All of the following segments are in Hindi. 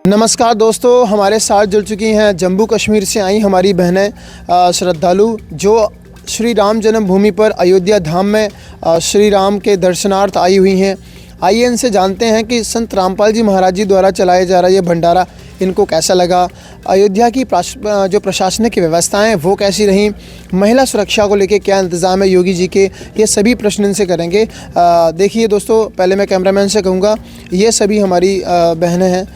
नमस्कार दोस्तों, हमारे साथ जुड़ चुकी हैं जम्मू कश्मीर से आई हमारी बहनें श्रद्धालु जो श्री राम जन्मभूमि पर अयोध्या धाम में श्री राम के दर्शनार्थ आई हुई हैं। आइए इनसे जानते हैं कि संत रामपाल जी महाराज जी द्वारा चलाया जा रहा ये भंडारा इनको कैसा लगा, अयोध्या की जो प्रशासनिक व्यवस्थाएं हैं वो कैसी रहीं, महिला सुरक्षा को लेकर क्या इंतज़ाम है योगी जी के, ये सभी प्रश्न इनसे करेंगे। देखिए दोस्तों, पहले मैं कैमरामैन से कहूँगा, ये सभी हमारी बहनें हैं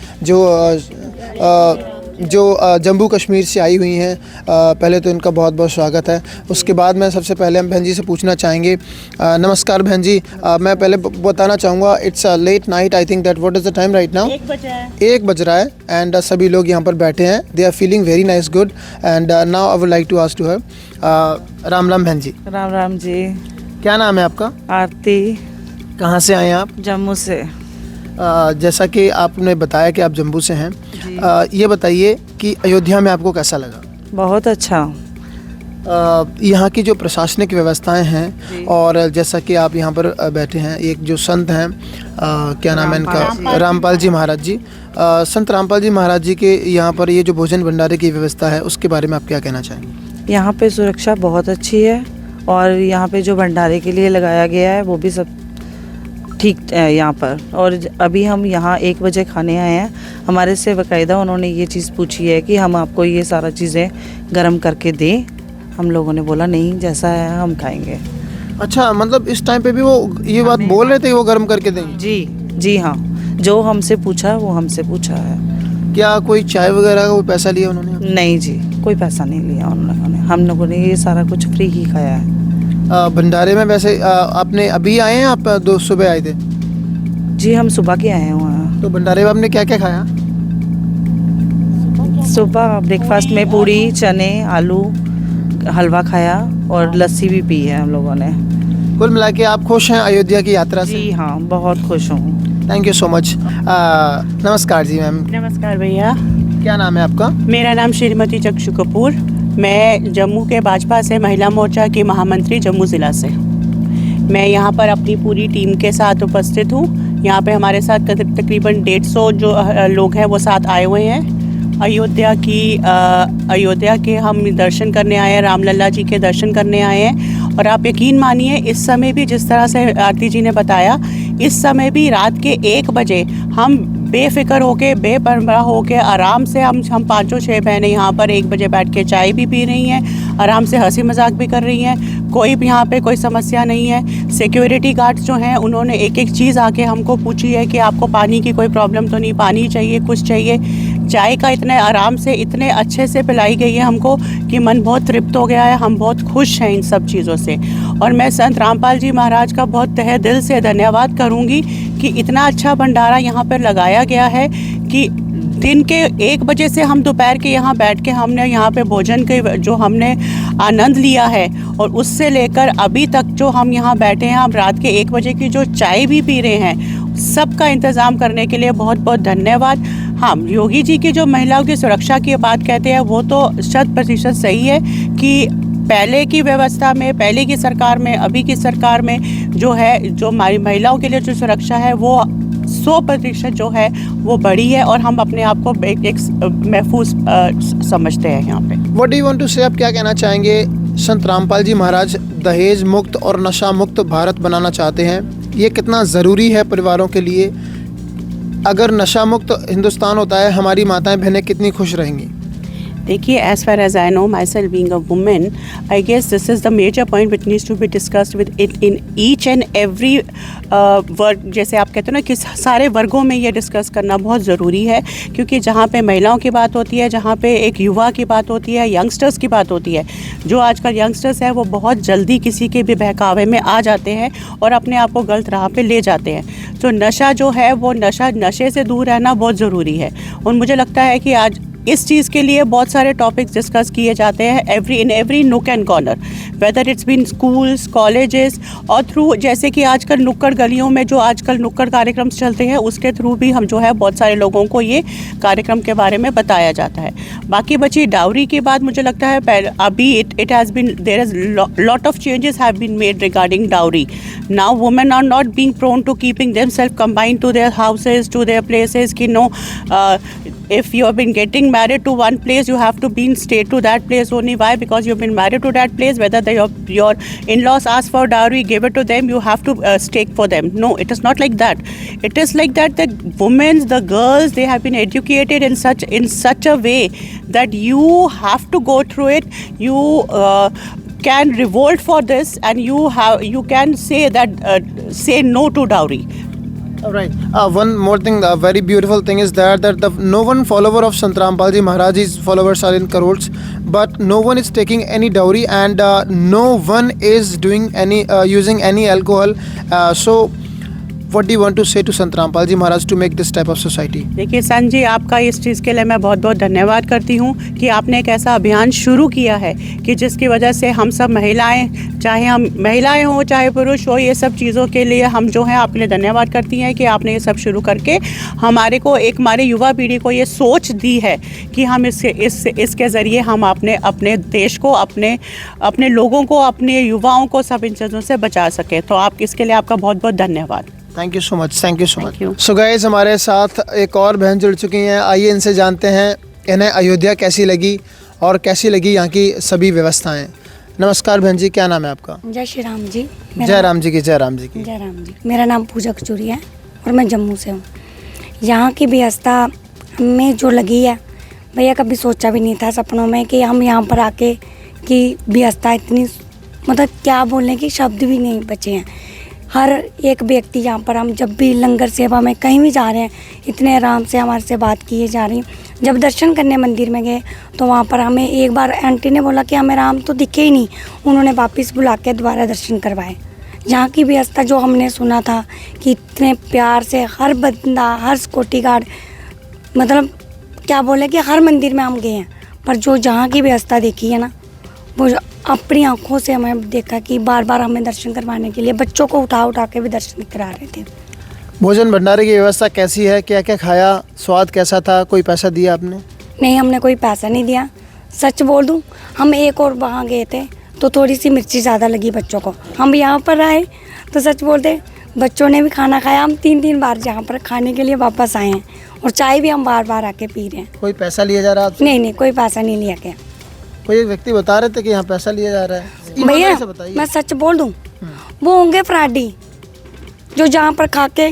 जो जम्मू कश्मीर से आई हुई हैं। पहले तो इनका बहुत बहुत स्वागत है। उसके बाद मैं सबसे पहले हम बहन जी से पूछना चाहेंगे। नमस्कार बहन जी, मैं पहले बताना चाहूँगा it's late night, I think that what is the time right now? 1 बज रहा है एंड सभी लोग यहाँ पर बैठे हैं। They are feeling very nice good and now I would like to ask to her. Ram Ram बहन जी। राम राम जी। क्या नाम है आपका? आरती। कहाँ से आए हैं आप? जम्मू से। जैसा कि आपने बताया कि आप जम्मू से हैं, ये बताइए कि अयोध्या में आपको कैसा लगा? बहुत अच्छा। यहाँ की जो प्रशासनिक व्यवस्थाएं हैं और जैसा कि आप यहाँ पर बैठे हैं, एक जो संत हैं क्या नाम है इनका? रामपाल जी महाराज जी। संत रामपाल जी महाराज जी के यहाँ पर ये जो भोजन भंडारे की व्यवस्था है उसके बारे में आप क्या कहना चाहेंगे? यहाँ पे सुरक्षा बहुत अच्छी है और यहाँ पे जो भंडारे के लिए लगाया गया है वो भी सब ठीक है यहाँ पर। और अभी हम यहाँ 1 बजे खाने आए हैं। हमारे से बाकायदा उन्होंने ये चीज़ पूछी है कि हम आपको ये सारा चीज़ें गर्म करके दें। हम लोगों ने बोला नहीं, जैसा है हम खाएंगे। अच्छा, मतलब इस टाइम पे भी वो ये बात बोल रहे थे वो गर्म करके देंगे? जी हाँ, जो हमसे पूछा वो हमसे पूछा है। क्या कोई चाय वगैरह का कोई पैसा लिया उन्होंने? नहीं जी, कोई पैसा नहीं लिया उन लोगों ने। हम लोगों ने ये सारा कुछ फ्री ही खाया है। भंडारे में वैसे आपने अभी आए हैं, आप सुबह आए थे? जी, हम सुबह के आए हैं वहाँ। तो भंडारे में आपने क्या क्या खाया? सुबह ब्रेकफास्ट में पूड़ी, चने, आलू, हलवा खाया और लस्सी भी पी है हम लोगों ने। कुल मिला के आप खुश हैं अयोध्या की यात्रा से? जी हाँ, बहुत खुश हूँ। Thank you so much. नमस्कार जी मैम। नमस्कार भैया। क्या नाम है आपका? मेरा नाम श्रीमती चक्षु कपूर। मैं जम्मू के भाजपा से महिला मोर्चा की महामंत्री जम्मू ज़िला से। मैं यहाँ पर अपनी पूरी टीम के साथ उपस्थित हूँ। यहाँ पे हमारे साथ तकरीबन 150 जो लोग हैं वो साथ आए हुए हैं। अयोध्या के हम दर्शन करने आए हैं, रामलला जी के दर्शन करने आए हैं। और आप यकीन मानिए, इस समय भी जिस तरह से आरती जी ने बताया, इस समय भी रात के 1 बजे हम बेफिक्र होके, बेपरवाह होके आराम से हम 5-6 बहनें यहाँ पर 1 बजे बैठ के चाय भी पी रही हैं, आराम से हंसी मजाक भी कर रही हैं। कोई भी यहाँ पे कोई समस्या नहीं है। सिक्योरिटी गार्ड्स जो हैं उन्होंने एक एक चीज़ आके हमको पूछी है कि आपको पानी की कोई प्रॉब्लम तो नहीं, पानी चाहिए, कुछ चाहिए। चाय का इतने आराम से, इतने अच्छे से पिलाई गई है हमको कि मन बहुत तृप्त हो गया है। हम बहुत खुश हैं इन सब चीज़ों से। और मैं संत रामपाल जी महाराज का बहुत तहे दिल से धन्यवाद करूँगी कि इतना अच्छा भंडारा यहाँ पर लगाया गया है कि दिन के 1 बजे से हम दोपहर के यहाँ बैठ के हमने यहाँ पे भोजन के जो हमने आनंद लिया है, और उससे लेकर अभी तक जो हम यहाँ बैठे हैं, हम रात के 1 बजे की जो चाय भी पी रहे हैं, सबका इंतज़ाम करने के लिए बहुत बहुत धन्यवाद। हाँ, योगी जी की जो महिलाओं की सुरक्षा की बात कहते हैं वो तो 100% सही है कि पहले की व्यवस्था में, पहले की सरकार में, अभी की सरकार में जो है, जो हमारी महिलाओं के लिए जो सुरक्षा है वो 100% जो है वो बढ़ी है और हम अपने आप को एक महफूज समझते हैं यहाँ पे। What do you want to say, आप क्या कहना चाहेंगे? संत रामपाल जी महाराज दहेज मुक्त और नशा मुक्त भारत बनाना चाहते हैं, ये कितना ज़रूरी है परिवारों के लिए? अगर नशा मुक्त हिंदुस्तान होता है, हमारी माताएं बहनें कितनी खुश रहेंगी? देखिए, as far as I know myself being a woman, I guess this is the major point which needs to be discussed with it in each and every वर्ग। जैसे आप कहते हो ना कि सारे वर्गों में ये डिस्कस करना बहुत ज़रूरी है, क्योंकि जहाँ पे महिलाओं की बात होती है, जहाँ पे एक युवा की बात होती है, यंगस्टर्स की बात होती है, जो आजकल यंगस्टर्स हैं वो बहुत जल्दी किसी के भी बहकावे में आ जाते हैं और अपने आप को गलत राह पे ले जाते हैं। तो नशा जो है वो नशे से दूर रहना बहुत ज़रूरी है। और मुझे लगता है कि आज इस चीज़ के लिए बहुत सारे टॉपिक्स डिस्कस किए जाते हैं in every nook and corner, whether it's been schools, colleges और थ्रू, जैसे कि आजकल नुक्कड़ गलियों में जो आजकल नुक्कड़ कार्यक्रम चलते हैं उसके थ्रू भी हम जो है बहुत सारे लोगों को ये कार्यक्रम के बारे में बताया जाता है। बाकी बची डाउरी की बात, मुझे लगता है अभी it has been, there is lot of changes have been made regarding dowry. Now women are not being prone to keeping themself combined to their houses, to their places, कि no if you have been getting married to one place, you have to be stay to that place only. Why? Because you've been married to that place. Whether your in-laws ask for dowry, give it to them, you have to stake for them. No, it is not like that. It is like that the women, the girls, they have been educated in such a way that you have to go through it. You can revolt for this, and you can say that say no to dowry. All right. One more thing, a very beautiful thing is that no one follower of Sant Rampal Ji Maharaj's followers are in crores, but no one is taking any dowry, and no one is doing any using any alcohol. So, what do you want to say to Sant Rampal Ji Maharaj to make this type of society? देखिए सन जी, आपका इस चीज़ के लिए मैं बहुत बहुत धन्यवाद करती हूँ कि आपने एक ऐसा अभियान शुरू किया है कि जिसकी वजह से हम सब महिलाएं, चाहे हम महिलाएं हों चाहे पुरुष हो, ये सब चीज़ों के लिए हम जो हैं आपके लिए धन्यवाद करती हैं कि आपने ये सब शुरू करके हमारे को हमारे युवा पीढ़ी को ये सोच दी है कि हम इसके ज़रिए हम अपने देश को, अपने लोगों को, अपने युवाओं को सब इन चीज़ों से बचा सकें। तो आप इसके लिए आपका बहुत बहुत धन्यवाद। Thank you so much, thank you so much. Thank you. So guys, हमारे साथ एक और बहन जुड़ चुकी हैं। आइए इनसे जानते हैं इन्हें अयोध्या कैसी लगी और कैसी लगी यहाँ की सभी व्यवस्थाएं। नमस्कार बहन जी, क्या नाम है आपका? जय श्री राम जी। जय राम जी की, जय राम जी की। जय राम जी। मेरा नाम पूजा कचूरी है और मैं जम्मू से हूँ। यहाँ की व्यवस्था में जो लगी है भैया, कभी सोचा भी नहीं था सपनों में कि हम यहाँ पर आके कि व्यवस्था इतनी, मतलब क्या बोलने की शब्द भी नहीं बचे हैं। हर एक व्यक्ति यहाँ पर, हम जब भी लंगर सेवा में कहीं भी जा रहे हैं, इतने आराम से हमारे से बात किए जा रही। जब दर्शन करने मंदिर में गए तो वहाँ पर हमें एक बार आंटी ने बोला कि हमें राम तो दिखे ही नहीं, उन्होंने वापस बुला के दोबारा दर्शन करवाए। यहाँ की व्यवस्था जो हमने सुना था कि इतने प्यार से हर बंदा, हर सिक्योरिटी गार्ड, मतलब क्या बोले कि हर मंदिर में हम गए हैं, पर जो जहाँ की व्यवस्था देखी है ना, वो अपनी आंखों से हमें देखा कि बार बार हमें दर्शन करवाने के लिए बच्चों को उठा उठा के भी दर्शन करा रहे थे। भोजन भंडारे की व्यवस्था कैसी है? क्या क्या खाया? स्वाद कैसा था? कोई पैसा दिया आपने? नहीं, हमने कोई पैसा नहीं दिया। सच बोल दूं, हम एक और वहाँ गए थे तो थोड़ी सी मिर्ची ज़्यादा लगी बच्चों को। हम यहाँ पर आए तो सच बोलते बच्चों ने भी खाना खाया। हम 3 बार यहाँ पर खाने के लिए वापस आए हैं और चाय भी हम बार बार आके पी रहे हैं। कोई पैसा लिया जा रहा है आपसे? नहीं, कोई पैसा नहीं लिया गया। कोई एक व्यक्ति बता रहे थे कि यहाँ पैसा लिया जा रहा है। भैया ईमानदारी से बताइए। मैं सच बोल दूं, वो होंगे फ्राडी जो जहाँ पर खा के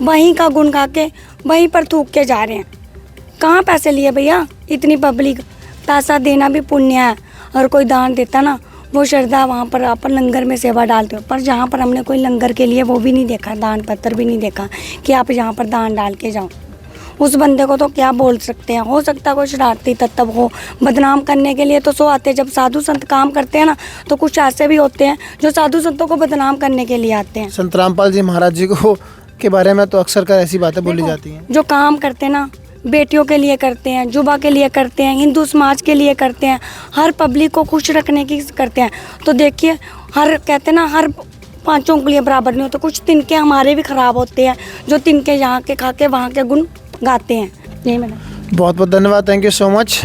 वहीं का गुण खा के वहीं पर थूक के जा रहे हैं। कहाँ पैसे लिए भैया? इतनी पब्लिक, पैसा देना भी पुण्य है। और कोई दान देता ना, वो श्रद्धा, वहाँ पर आप लंगर में सेवा डालते हो, पर जहाँ पर हमने कोई लंगर के लिए वो भी नहीं देखा, दान पत्र भी नहीं देखा कि आप यहाँ पर दान डाल के जाओ। उस बंदे को तो क्या बोल सकते हैं? हो सकता है कोई शरारती तत्व हो, बदनाम करने के लिए तो सो आते हैं। जब साधु संत काम करते हैं ना, तो कुछ ऐसे भी होते हैं जो साधु संतों को बदनाम करने के लिए आते हैं। संत रामपाल जी महाराज जी को के बारे में तो अक्सर कर ऐसी बातें बोली जाती हैं। जो काम करते हैं ना, बेटियों के लिए करते हैं, युवा के लिए करते हैं, हिंदू समाज के लिए करते हैं, हर पब्लिक को खुश रखने की करते हैं। तो देखिए, हर कहते हैं ना, हर 5 उंगलियां बराबर नहीं होते। कुछ तिनके हमारे भी खराब होते हैं, जो तिनके यहाँ के खा के वहाँ के गुण गाते हैं। यही मैंने। बहुत बहुत धन्यवाद, थैंक यू सो मच।